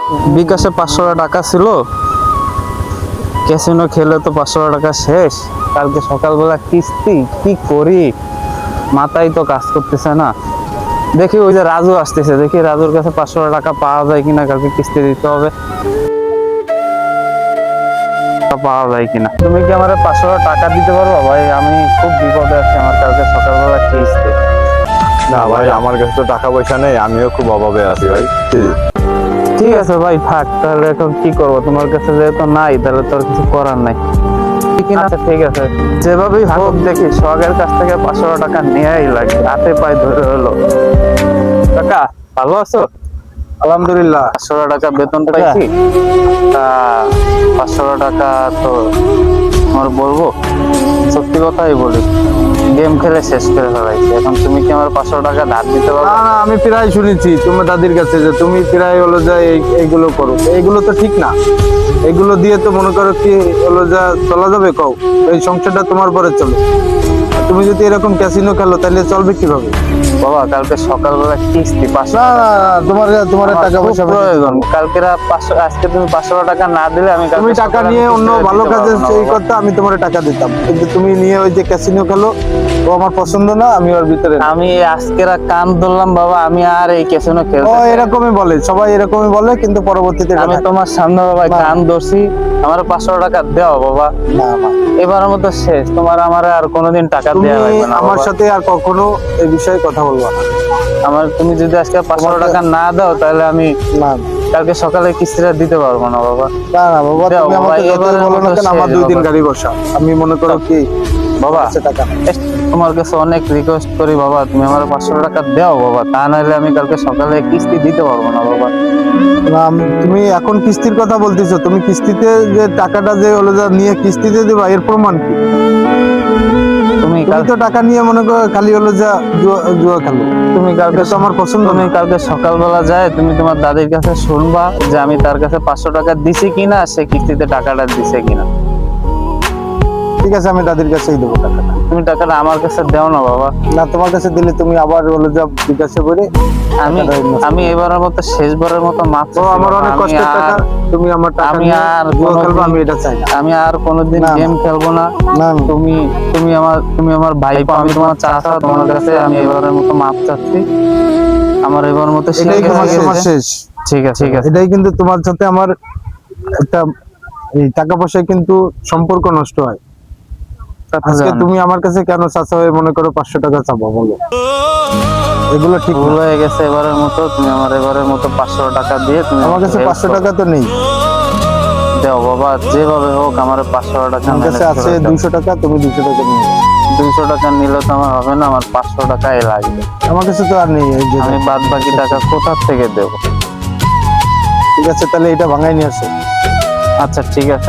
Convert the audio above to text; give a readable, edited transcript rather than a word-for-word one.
বিকাশে 500 টাকা ছিল, ক্যাসিনো খেলে তো 500 টাকা শেষ। কালকে সকালবেলা কিস্তি কি করি, মাথায় তো কাজ করতেছে না। দেখি ওই যে রাজু আসতেছে, দেখি রাজুর কাছে 500 টাকা পাওয়া যায় কিনা, কালকে কিস্তি দিতে হবে, পাওয়া যায় কিনা। তুমি কি আমার 500 টাকা দিতে পারবো ভাই? আমি খুব বিপদে আছি, আমার কালকে সকালবেলা কিস্তি। না ভাই, আমার কাছে তো টাকা পয়সা নেই, আমিও খুব অভাবে আছি ভাই। ঠিক আছে ভাই, থাক তাহলে। এখন কি করবো, তোমার কাছে যেহেতু নাই তাহলে তোর কিছু করার নাই। আচ্ছা ঠিক আছে, যেভাবেই হোক দেখি সোহাগের কাছ থেকে 500 টাকা নেয়াই লাগে, হাতে পায়ে ধরে হলো। কাকা ভালো আছো? আলহামদুলিল্লাহ। 500 টাকা বেতন পাইছি, তা 500 টাকা তো আমার বলবো, সত্যি কথাই বলি, গেম খেলে শেষ করে ফেলাইছি। এখন তুমি কি আমার 500 টাকা ধার দিতে পারবে? না না, আমি প্রায় শুনেছি তোমার দাদির কাছে যে তুমি প্রায় হলো যা এইগুলো করো, এইগুলো তো ঠিক না। এগুলো দিয়ে তো মনে করো কি হলো যা চলা যাবে, কও এই সংসারটা তোমার পরে চলে। তুমি যদি এরকম ক্যাসিনো খেলো তাহলে চলবে কিভাবে? বাবা কালকে সকালবেলা কিস্তি 500 না না, তোমার তোমার আমার টাকা খুব পয়সা প্রয়োজন। কালকে 500, আজকে তুমি 500 টাকা না দিলে আমি তুমি কালকে টাকা সকালে নিয়ে কিস্তি অন্য দিতে ভালো কাজে পারবো না সেই বাবা। করতে আমি তোমার টাকা দিতাম, কিন্তু তুমি নিয়ে ওই যে ক্যাসিনো খেলো, ও আমার পছন্দ না, আমি ওর ভিতরে না। আমি আজকের কান ধরলাম বাবা, আমি আর এই ক্যাসিনো ও খেলতে চাই না। এরকমই বলে, সবাই এরকমই বলে, কিন্তু পরবর্তীতে এটা আমি থাকে। তোমার সামনে বাবা না। কান ধরছি, আমার 500 টাকা দাও বাবা, না না, এবারের মতো শেষ। তোমার আমার আর কোনোদিন টাকা তুমি দেওয়া লাগবে না আমার বাবা। সাথে আর কখনো এই বিষয়ে কথা বলবো না। তুমি যদি আজকে 500 তোমাকে- টাকা না দাও তাহলে আমি না কালকে সকালে কিস্তিটা দিতে পারবো না বাবা। না না বাবা, দাও তুমি বাবা, আমাকে যতই এবারের বলো না মতো কেন, আমার শেষ 2 দিন বাবা। গাড়ি বসা, আমি মনে করো কি বাবা কাছে টাকা নেই। তোমার কাছে অনেক রিকোয়েস্ট করি বাবা, তুমি আমার 500 টাকা দাও বাবা, তা নাহলে আমি কালকে সকালে কিস্তি দিতে পারবো না বাবা। না, তুমি এখন কিস্তির কথা বলতেছো, তুমি কিস্তিতে যে টাকাটা যে হলো যা নিয়ে কিস্তিতে দেবা, এর প্রমাণ কি? তুমি তুমি তো টাকা নিয়ে মনে করো খালি হলো যা জুয়া জুয়া খেলো। তুমি কালকে এটা তো আমার পছন্দ তুমি না। কালকে সকালবেলা যায় তুমি তোমার দাদির কাছে শুনবা যে আমি তার কাছে 500 টাকা দিছি কিনা, সে কিস্তিতে টাকাটা দিছে কিনা। ঠিক আছে, আমি দাদির কাছেই দেবো টাকাটা। তুমি টাকাটা আমার কাছে দাও না বাবা। না, তোমার কাছে দিলে তুমি আবার হলো যা বিকাশে করে আমি আমি এবারের মতো শেষবারের মতো মাফ তো আমার অনেক কষ্টের টাকা, তুমি আমার টাকা আমি নিয়ে আর জুয়া খেলবো, কোনোদিন- আমি এটা চাই না। আমি আর কোনোদিন না, না। গেম খেলবো না। না না। তুমি আমার ভাইপো, আমি তোমার চাচা, তোমার কাছে আমি এবারের মতো মাপ চাচ্ছি। আমার এবার মতো শেষ এটাই তোমার হয়ে তোমার গেছে। শেষ। ঠিক আছে ঠিক আছে। এটাই কিন্তু তোমার সাথে আমার একটা এই টাকা পয়সায় কিন্তু সম্পর্ক নষ্ট হয়। তা তো আজকে জানি। তুমি আমার কাছে কেন চাচা হয়ে মনে করো 500 টাকা চাবো, বলো? এগুলো ঠিক ভুল না। হয়ে গেছে এবারের মতো, তুমি আমার এবারের মতো 500 টাকা দিয়ে তুমি আমার কাছে help 500 করো। টাকা তো নেই, দাও বাবা, যেভাবে হোক আমার 500 টাকা আমার কাছে manage আছে করে দাও। 200 টাকা, তুমি 200 টাকা নিয়ে নাও। 200 টাকা নিলে তো আমার হবে না, আমার 500 টাকাই লাগবে। আমার কাছে তো আর নেই, এই যে আমি বাদ বাকি টাকা কোথা থেকে দেবো? ঠিক আছে, তাহলে এটা ভাঙাই নিয়ে আসো। আচ্ছা ঠিক আছে।